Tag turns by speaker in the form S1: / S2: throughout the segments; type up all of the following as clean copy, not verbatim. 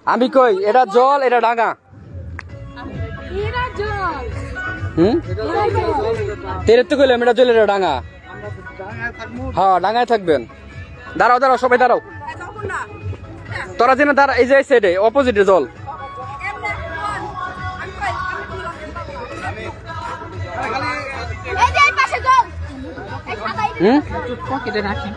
S1: আমি কই এটা জল এটা ডাঙা তেরে তো কইলাম এটা জল এটা ডাঙা হ্যাঁ ডাঙায় থাকবেন দাঁড়াও দাঁড়াও সবাই দাঁড়াও তোরা যেন দাঁড়া এই যে সাইডে অপোজিটে জল
S2: পকেটে রাখি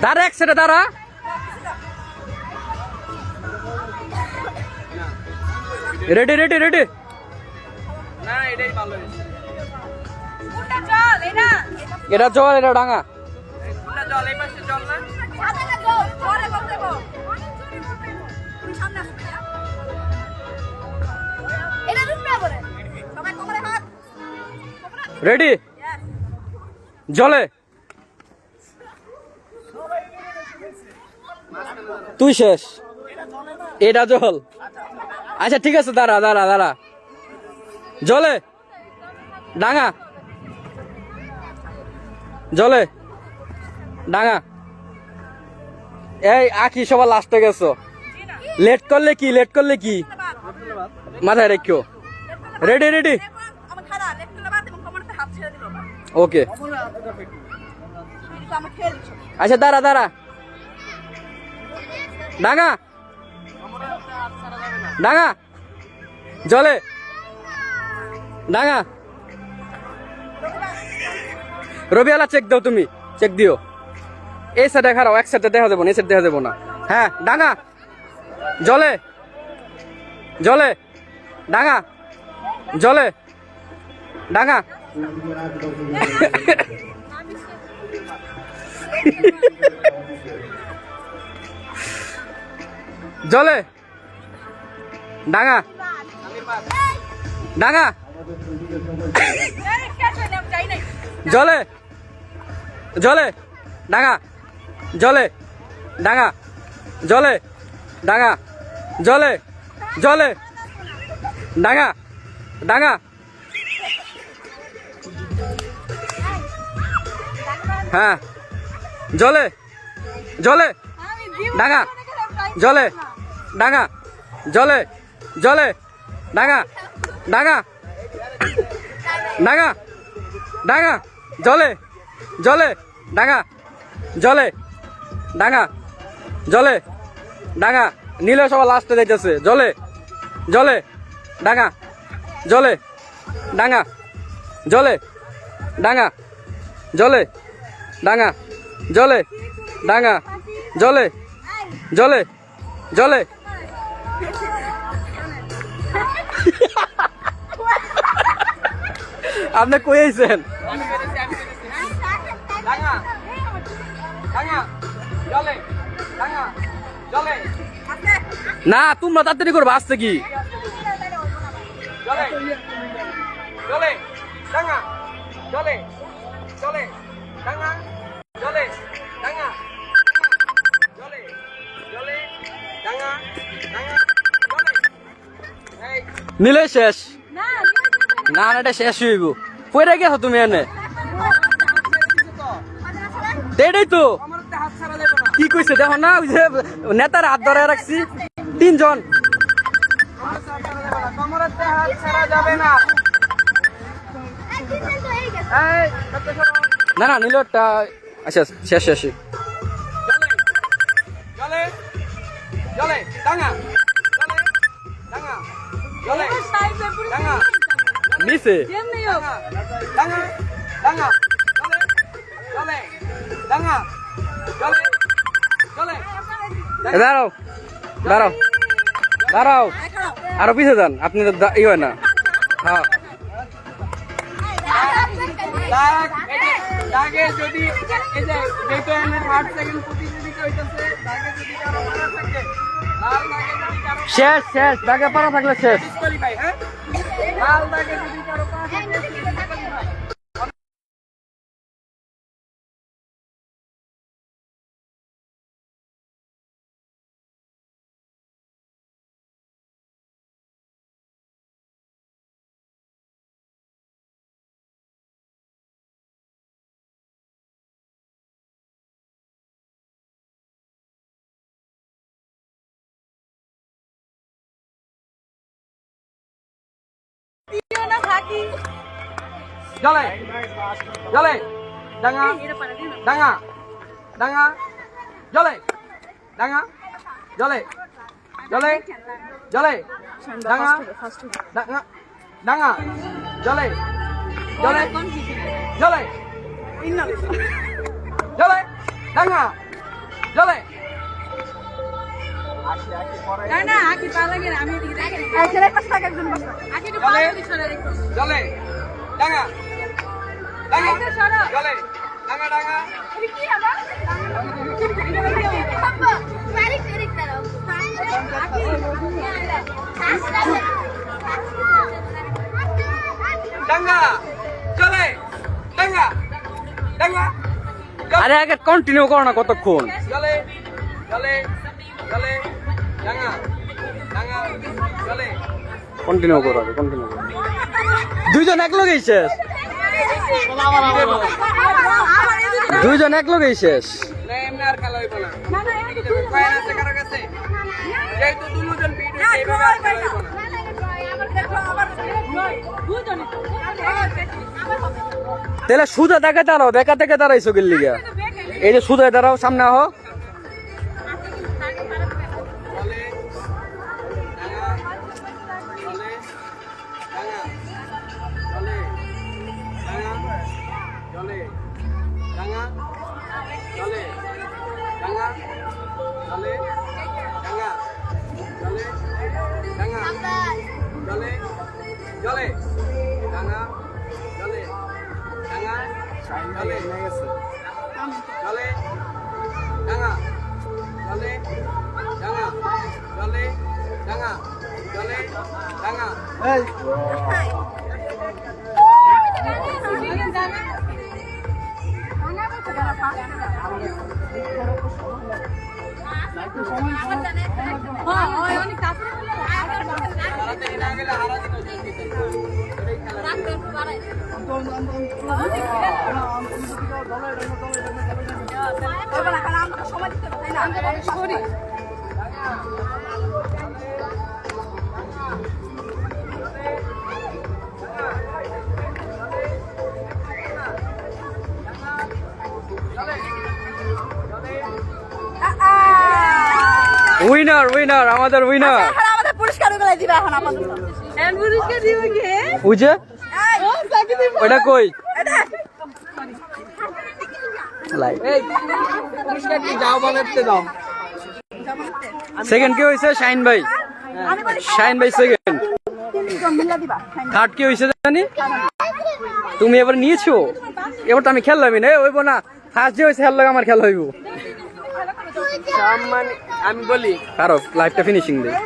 S1: দাঁড়া এক সাইডে দাঁড়া রেডি রেডি রেডি এটা জল এটা ডাঙা রেডি জলে তুই শেষ এটা জল আচ্ছা ঠিক আছে দাঁড়া দাঁড়া দাঁড়া জলে ডাঙা জলে ডাঙা এই আখি সবার লাস্টে গেছো লেট করলে কি মাথায় রেখো রেডি রেডি ওকে আচ্ছা দাঁড়া দাঁড়া ডাঙা ডাঙা জলে ডাঙা রবিআলা চেক দাও তুমি চেক দিও এই সাইডে খারাপ এক সাইডে দেখা যাবো না এই সাইড দেখা যাবো না হ্যাঁ ডাঙা জলে জলে ডাঙা জলে ডাঙা জলে ডাঙা ডাঙা জলে জলে ডাঙা জলে ডাঙা জলে ডাঙা জলে জলে ডাঙা ডাঙা হ্যাঁ জলে জলে ডাঙা জলে ডাঙা জলে জলে ডাঙা ডাঙা ডাঙা ডাঙা জলে জলে ডাঙা জলে ডাঙা জলে ডাঙা নীলে সবার লাস্টে দেখতেছে জলে জলে ডাঙা জলে ডাঙা জলে ডাঙা জলে ডাঙা জলে ডাঙা জলে জলে জলে আপনি কই আইছেন না তোমরা তাড়াতাড়ি করবে আসছে কি নিলে শেষ না না এটা শেষ হইব পড়ে গেছো তুমি এনে এটাই তো কি কইছে দেখো না ওই যে নেতার হাত ধরে রাখছি তিনজন না না নিল আচ্ছা শেষ শেষ নিচে দাঁড়াও দাঁড়াও দাঁড়াও আরো পিছে যান আপনি তো ই হয় না হ্যাঁ শেষ শেষ দাগে পারা থাকলে শেষ জলে জলে ডাঙা ডাঙা ডাঙা জলে ডাঙা জলে জলে জলে ডাঙা ডাঙা ডাঙা জলে জলে জলে জলে ডাঙা জলে জলে ডাঙা ডাঙা জলে ডাঙা ডাঙা ডাঙা জলে ডাঙা ডাঙা
S3: আরে আগে কন্টিনিউ করো না কতক্ষণ।
S1: জলে জলে জলে ডাঙা ডাঙা জলে
S3: কন্টিনিউ করো আগে কন্টিনিউ করো। দুইজন এক লগেই শেষ, দুইজন এক লগেই শেষ।
S1: এমনি আর খেলা হইব না। কয়েন আছে কারো কাছে? যেহেতু দুজন ভিডিও এইভাবে আর খেলা হইব না।
S3: তাহলে সুদা দেখে দাঁড়াও, দেখা থেকে দাঁড়াইছো গেল লিগা। এই যে সুদা দাঁড়াও, সামনে আহ।
S1: জলে ডাঙা জলে ডাঙা জলে ডাঙা জলে ডাঙা জলে জলে ডাঙা জলে ডাঙা জলে জলে ডাঙা জলে ডাঙা জলে ডাঙা জলে ডাঙা তাড়াতাড়ি না গেলে হারা দিত
S3: উইনার উইনার আমাদের উইনার।
S2: আমাদের পুরস্কার গুলো দিবে এখন আমাদের পুরস্কার দিবে কে?
S3: ওই যে ওটা কই
S1: এই পুরস্কার কি যাও বানাতে দাও।
S3: সেকেন্ড কে হয়েছে? শাইন ভাই, শাইন ভাই সেকেন্ড। থার্ড কে হয়েছে জানি? তুমি এবার নিয়েছো, এবার তো আমি খেললামই না, হইব না। ফার্স্ট যে হয়েছে খেললো আমার খেলা হইব।
S1: আমি বলি
S3: কারো লাইফটা ফিনিশিং দে।